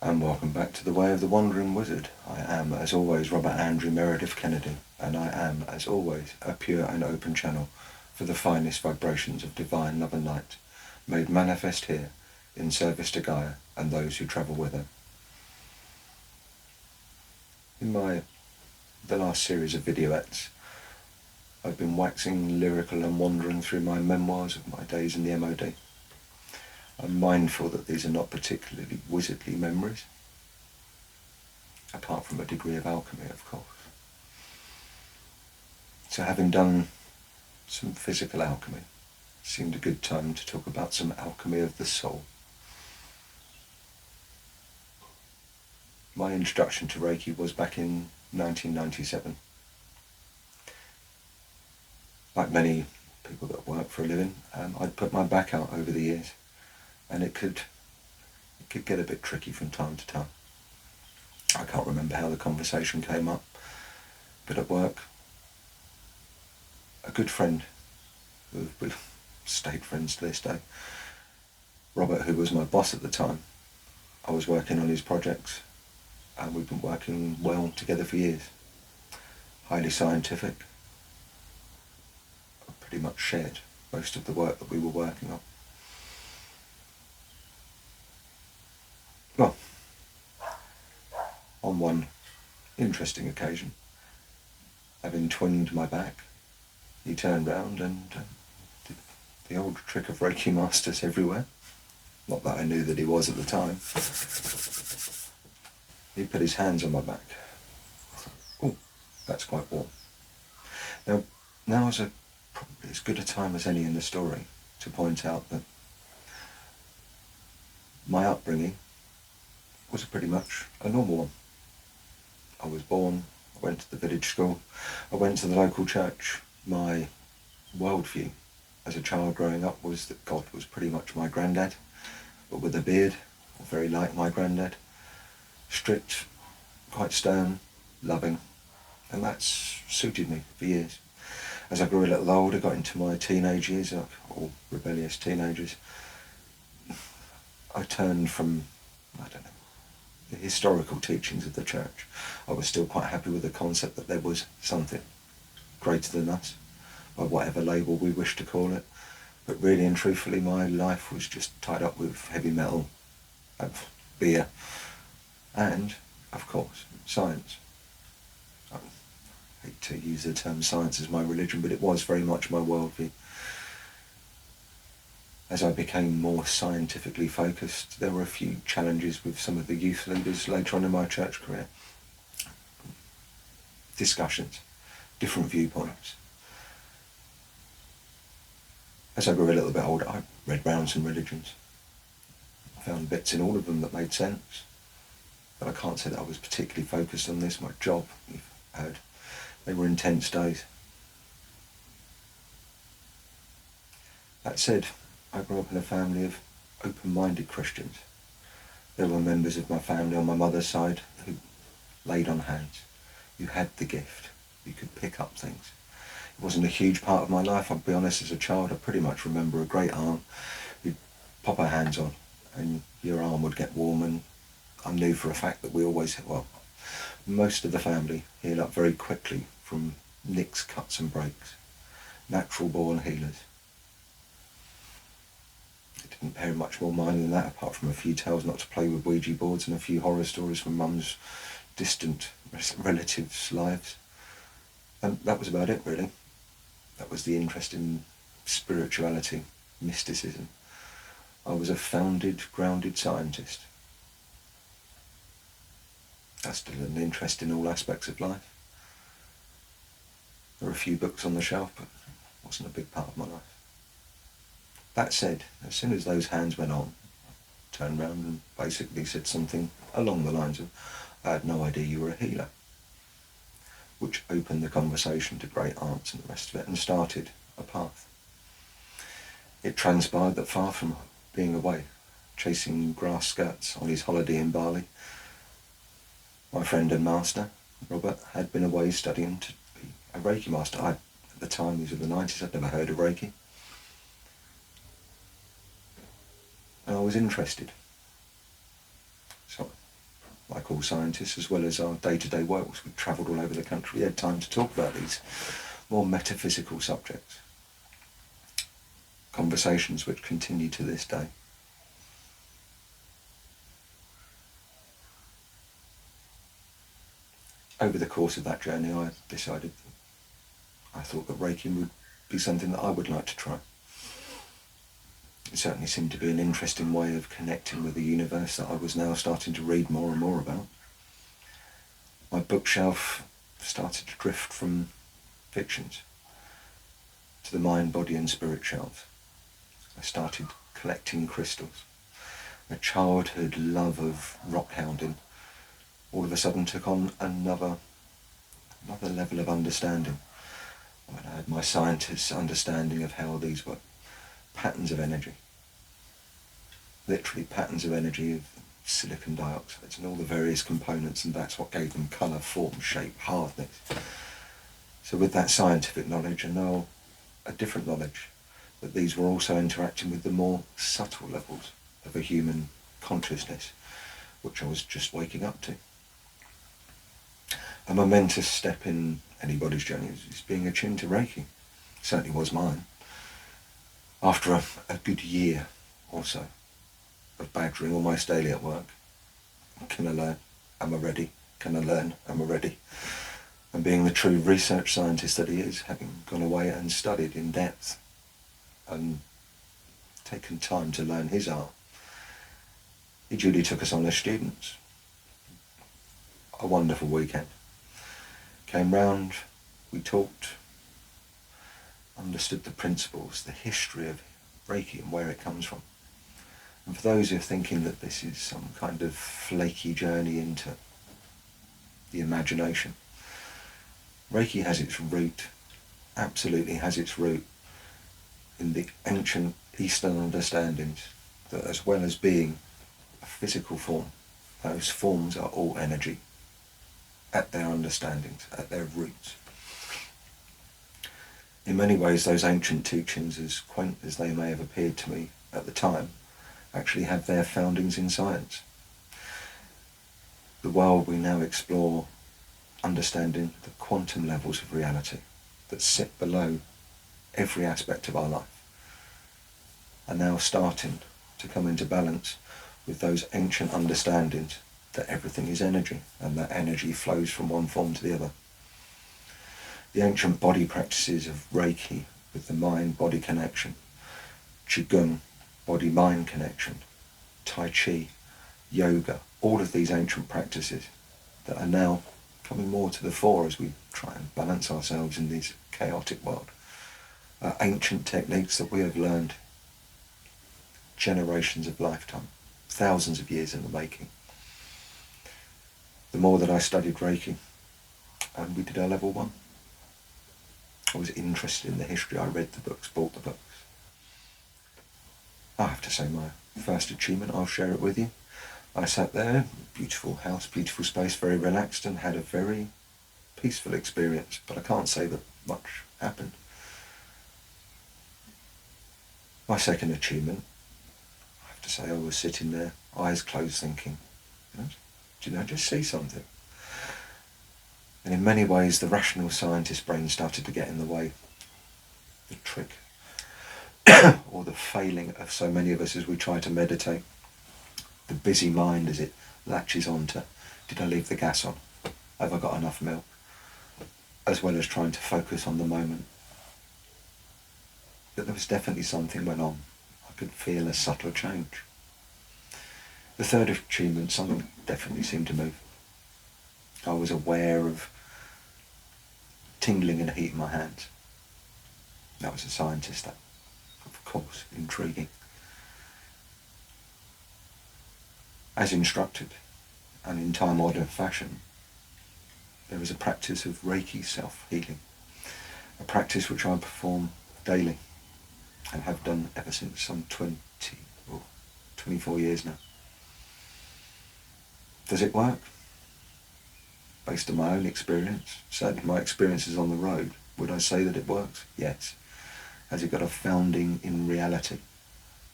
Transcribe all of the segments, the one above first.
And welcome back to The Way of the Wandering Wizard. I am, as always, Robert Andrew Meredith Kennedy, and I am, as always, a pure and open channel for the finest vibrations of divine love and light, made manifest here in service to Gaia and those who travel with her. In the last series of videoettes, I've been waxing lyrical and wandering through my memoirs of my days in the MOD. I'm mindful that these are not particularly wizardly memories, apart from a degree of alchemy, of course. So having done some physical alchemy, it seemed a good time to talk about some alchemy of the soul. My introduction to Reiki was back in 1997. Like many people that work for a living, I'd put my back out over the years, and it could get a bit tricky from time to time. I can't remember how the conversation came up, but at work, a good friend, who we've stayed friends to this day, Robert, who was my boss at the time, I was working on his projects, and we've been working well together for years. Highly scientific. I pretty much shared most of the work that we were working on. Well, on one interesting occasion, having twinged my back, he turned round and did the old trick of Reiki masters everywhere. Not that I knew that he was at the time. He put his hands on my back. Oh, that's quite warm. Now is probably as good a time as any in the story to point out that my upbringing was pretty much a normal one. I was born, I went to the village school, I went to the local church. My worldview as a child growing up was that God was pretty much my granddad, but with a beard, very like my granddad. Strict, quite stern, loving, and that's suited me for years. As I grew a little older, got into my teenage years, like all rebellious teenagers, I turned from, the historical teachings of the church. I was still quite happy with the concept that there was something greater than us, by whatever label we wish to call it. But really and truthfully, my life was just tied up with heavy metal, beer, and, of course, science. I hate to use the term science as my religion, but it was very much my worldview. As I became more scientifically focused, there were a few challenges with some of the youth leaders later on in my church career. Discussions, different viewpoints. As I grew a little bit older, I read round some religions. I found bits in all of them that made sense. But I can't say that I was particularly focused on this. My job, you've heard, they were intense days. That said, I grew up in a family of open-minded Christians. There were members of my family on my mother's side who laid on hands. You had the gift. You could pick up things. It wasn't a huge part of my life, I'll be honest. As a child, I pretty much remember a great aunt who'd pop her hands on and your arm would get warm, and I knew for a fact that most of the family healed up very quickly from nicks, cuts and breaks. Natural born healers. I didn't pay much more mind than that, apart from a few tales not to play with Ouija boards and a few horror stories from mum's distant relatives' lives. And that was about it, really. That was the interest in spirituality, mysticism. I was a founded, grounded scientist. That's still an interest in all aspects of life. There are a few books on the shelf, but it wasn't a big part of my life. That said, as soon as those hands went on, I turned round and basically said something along the lines of, I had no idea you were a healer. Which opened the conversation to great aunts and the rest of it, and started a path. It transpired that far from being away, chasing grass skirts on his holiday in Bali, my friend and master, Robert, had been away studying to be a Reiki master. At the time, these were the 90s, I'd never heard of Reiki. And I was interested. So like all scientists, as well as our day-to-day works. We travelled all over the country. We had time to talk about these more metaphysical subjects. Conversations which continue to this day. Over the course of that journey, I decided I thought that Reiki would be something that I would like to try. It certainly seemed to be an interesting way of connecting with the universe that I was now starting to read more and more about. My bookshelf started to drift from fictions to the mind, body and spirit shelves. I started collecting crystals. A childhood love of rock hounding all of a sudden took on another level of understanding. I had my scientist's understanding of how these were patterns of energy. Literally patterns of energy of silicon dioxide and all the various components, and that's what gave them colour, form, shape, hardness. So with that scientific knowledge and now a different knowledge, that these were also interacting with the more subtle levels of a human consciousness, which I was just waking up to. A momentous step in anybody's journey is being attuned to Reiki. It certainly was mine. After a good year or so of badgering almost daily at work, can I learn? Am I ready? Can I learn? Am I ready? And being the true research scientist that he is, having gone away and studied in depth and taken time to learn his art, he duly took us on as students. A wonderful weekend. Came round, we talked, understood the principles, the history of Reiki and where it comes from. And for those who are thinking that this is some kind of flaky journey into the imagination, Reiki has its root, absolutely has its root, in the ancient Eastern understandings that as well as being a physical form, those forms are all energy at their understandings, at their roots. In many ways, those ancient teachings, as quaint as they may have appeared to me at the time, actually have their foundings in science. The world we now explore, understanding the quantum levels of reality that sit below every aspect of our life, are now starting to come into balance with those ancient understandings that everything is energy and that energy flows from one form to the other. The ancient body practices of Reiki with the mind-body connection, Qigong, body-mind connection, Tai Chi, yoga, all of these ancient practices that are now coming more to the fore as we try and balance ourselves in this chaotic world, are ancient techniques that we have learned generations of lifetime, thousands of years in the making. The more that I studied Reiki, and we did our level 1, I was interested in the history. I read the books, bought the books. I have to say my first achievement, I'll share it with you. I sat there, beautiful house, beautiful space, very relaxed, and had a very peaceful experience, but I can't say that much happened. My second achievement, I have to say, I was sitting there, eyes closed, thinking, did I just see something? And in many ways, the rational scientist brain started to get in the way. The trick, or the failing of so many of us as we try to meditate. The busy mind as it latches onto, did I leave the gas on? Have I got enough milk? As well as trying to focus on the moment. But there was definitely something went on. I could feel a subtle change. The third achievement, something definitely seemed to move. I was aware of tingling and heat in my hands. That was a scientist, that, of course, intriguing. As instructed, and in time-honoured fashion, there is a practice of Reiki self-healing, a practice which I perform daily and have done ever since some 20 or 24 years now. Does it work? Based on my own experience, certainly my experiences on the road, would I say that it works? Yes. Has it got a founding in reality?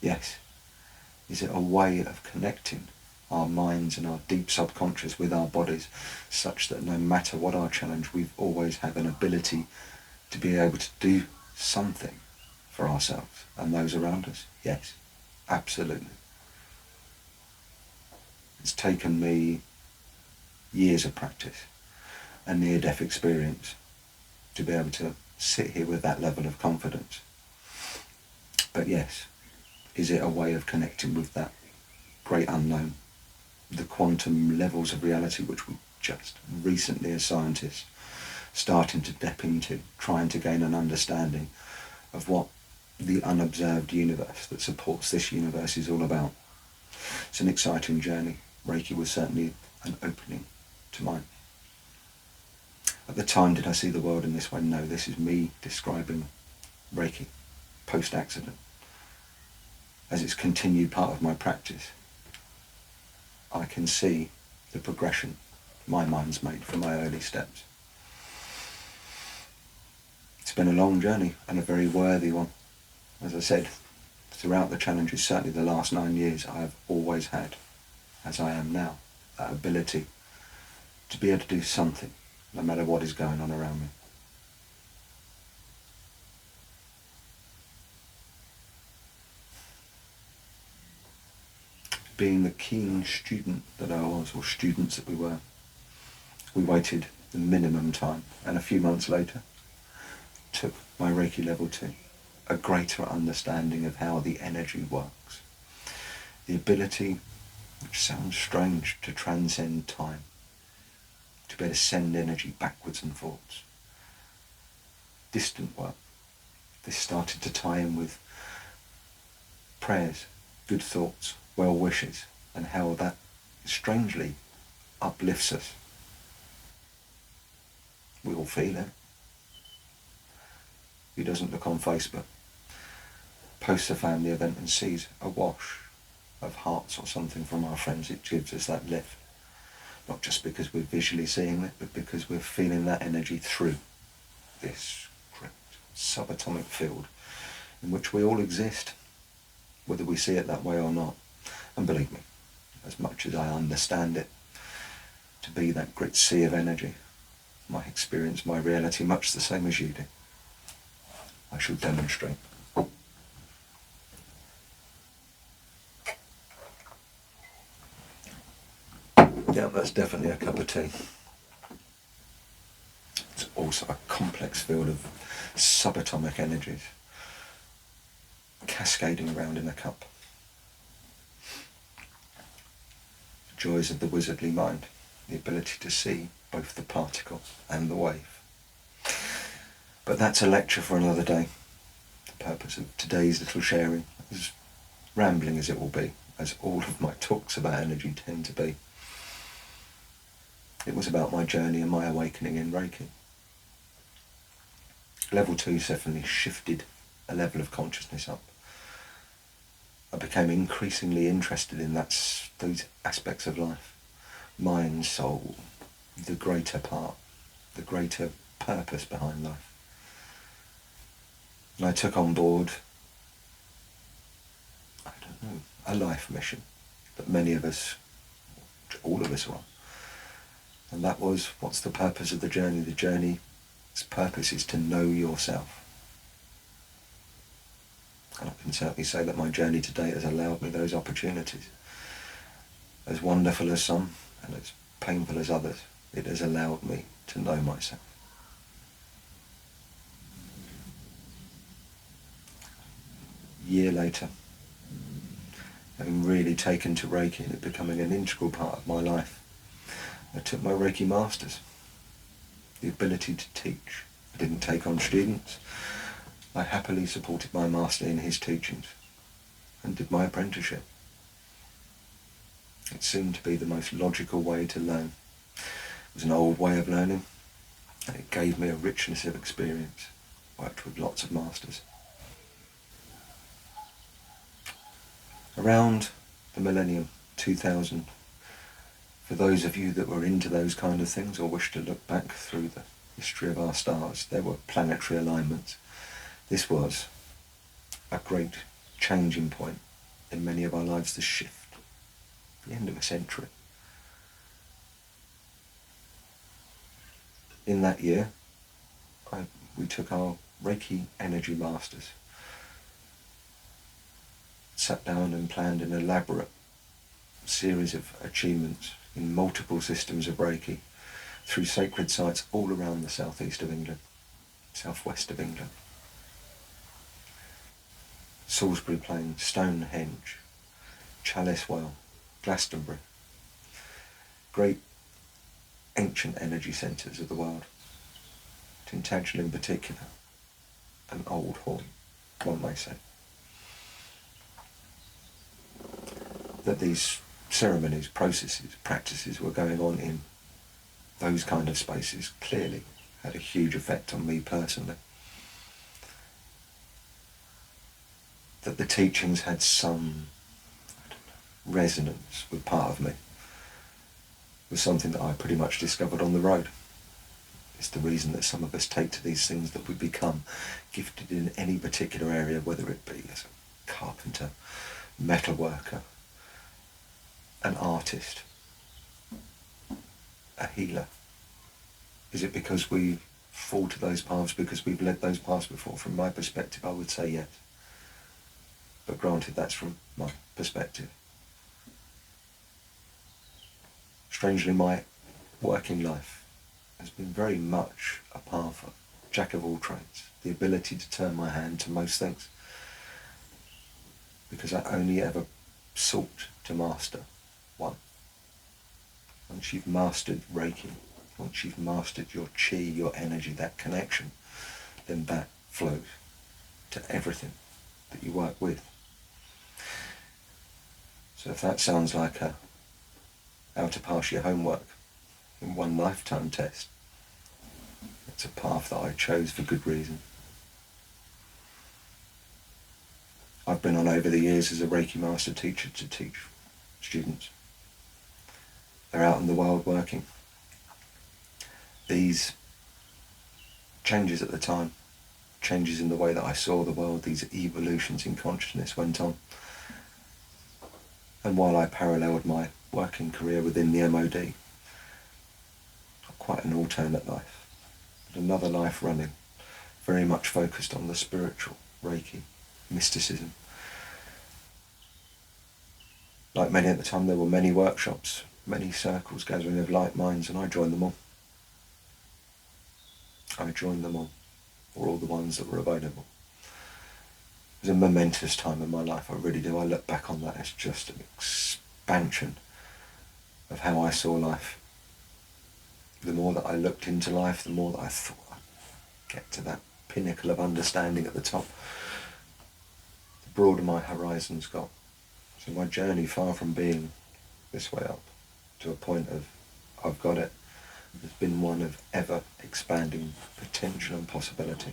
Yes. Is it a way of connecting our minds and our deep subconscious with our bodies, such that no matter what our challenge, we've always had an ability to be able to do something for ourselves and those around us. Yes, absolutely. It's taken me years of practice, a near-death experience, to be able to sit here with that level of confidence. But yes, is it a way of connecting with that great unknown, the quantum levels of reality which we just recently as scientists starting to dip into, trying to gain an understanding of what the unobserved universe that supports this universe is all about. It's an exciting journey. Reiki was certainly an opening to mine. At the time, did I see the world in this way? No, this is me describing Reiki post-accident. As it's continued part of my practice, I can see the progression my mind's made from my early steps. It's been a long journey and a very worthy one. As I said, throughout the challenges, certainly the last 9 years, I have always had, as I am now, that ability to be able to do something, no matter what is going on around me. Being the keen student that I was, or students that we were, we waited the minimum time, and a few months later took my Reiki level 2, a greater understanding of how the energy works. The ability, which sounds strange, to transcend time, to be able to send energy backwards and forwards. Distant work. This started to tie in with prayers, good thoughts, well wishes, and how that strangely uplifts us. We all feel it. Who doesn't look on Facebook, posts a family event and sees a wash of hearts or something from our friends? It gives us that lift. Not just because we're visually seeing it, but because we're feeling that energy through this great subatomic field in which we all exist, whether we see it that way or not. And believe me, as much as I understand it to be that great sea of energy, my experience, my reality, much the same as you do, I shall demonstrate. Yeah, that's definitely a cup of tea. It's also a complex field of subatomic energies cascading around in a cup. The joys of the wizardly mind, the ability to see both the particle and the wave. But that's a lecture for another day. The purpose of today's little sharing, as rambling as it will be, as all of my talks about energy tend to be, it was about my journey and my awakening in Reiki. Level 2 definitely shifted a level of consciousness up. I became increasingly interested in those aspects of life. Mind, soul, the greater part, the greater purpose behind life. And I took on board, a life mission that many of us, all of us are on. And that was, what's the purpose of the journey? The journey's purpose is to know yourself. And I can certainly say that my journey to date has allowed me those opportunities. As wonderful as some, and as painful as others, it has allowed me to know myself. A year later, having really taken to Reiki and it becoming an integral part of my life, I took my Reiki Masters. The ability to teach. I didn't take on students. I happily supported my master in his teachings and did my apprenticeship. It seemed to be the most logical way to learn. It was an old way of learning, and it gave me a richness of experience. Worked with lots of masters. Around the millennium, 2000, for those of you that were into those kind of things or wish to look back through the history of our stars, there were planetary alignments. This was a great changing point in many of our lives, the the end of a century. In that year, we took our Reiki Energy Masters, sat down and planned an elaborate series of achievements in multiple systems of Reiki through sacred sites all around the southeast of England, southwest of England. Salisbury Plain, Stonehenge, Chalice Well, Glastonbury, great ancient energy centres of the world. Tintagel in particular, an old horn, one may say. That these ceremonies, processes, practices were going on in those kind of spaces clearly had a huge effect on me personally. That the teachings had some resonance with part of me was something that I pretty much discovered on the road. It's the reason that some of us take to these things, that we become gifted in any particular area, whether it be as a carpenter, metal worker, an artist, a healer. Is it because we fall to those paths because we've led those paths before? From my perspective, I would say yes. But granted, that's from my perspective. Strangely, my working life has been very much a path of jack of all trades, the ability to turn my hand to most things, because I only ever sought to master one. Once you've mastered Reiki, once you've mastered your chi, your energy, that connection, then that flows to everything that you work with. So if that sounds like how to pass your homework in one lifetime test, it's a path that I chose for good reason. I've been on over the years as a Reiki master teacher to teach students. They're out in the world working. These changes at the time, changes in the way that I saw the world, these evolutions in consciousness went on. And while I paralleled my working career within the MOD, quite an alternate life, but another life running, very much focused on the spiritual, Reiki, mysticism. Like many at the time, there were many workshops, many circles, gathering of like minds, and I joined them all. Or all the ones that were available. It was a momentous time in my life, I really do. I look back on that as just an expansion of how I saw life. The more that I looked into life, the more that I thought I'd get to that pinnacle of understanding at the top, the broader my horizons got. So my journey, far from being this way up to a point of I've got it, has been one of ever expanding potential and possibility.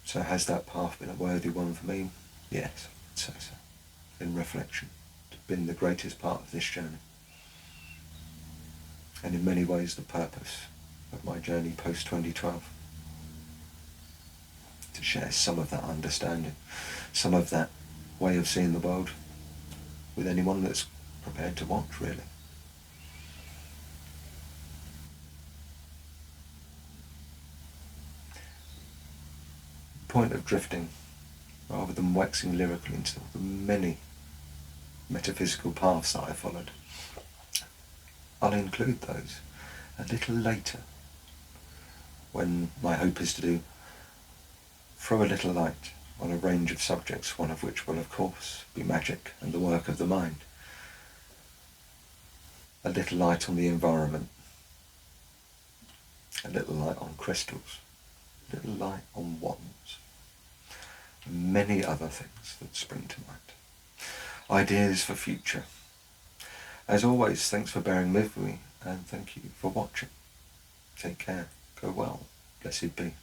So has that path been a worthy one for me? Yes, I'd say so. In reflection, it's been the greatest part of this journey. And in many ways the purpose of my journey post-2012. To share some of that understanding, some of that way of seeing the world with anyone that's prepared to watch, really. Point of drifting, rather than waxing lyrical into the many metaphysical paths that I followed, I'll include those a little later, when my hope is to throw a little light on a range of subjects, one of which will of course be magic and the work of the mind. A little light on the environment, a little light on crystals, a little light on wands, and many other things that spring to mind. Ideas for future. As always, thanks for bearing with me, and thank you for watching. Take care, go well, blessed be.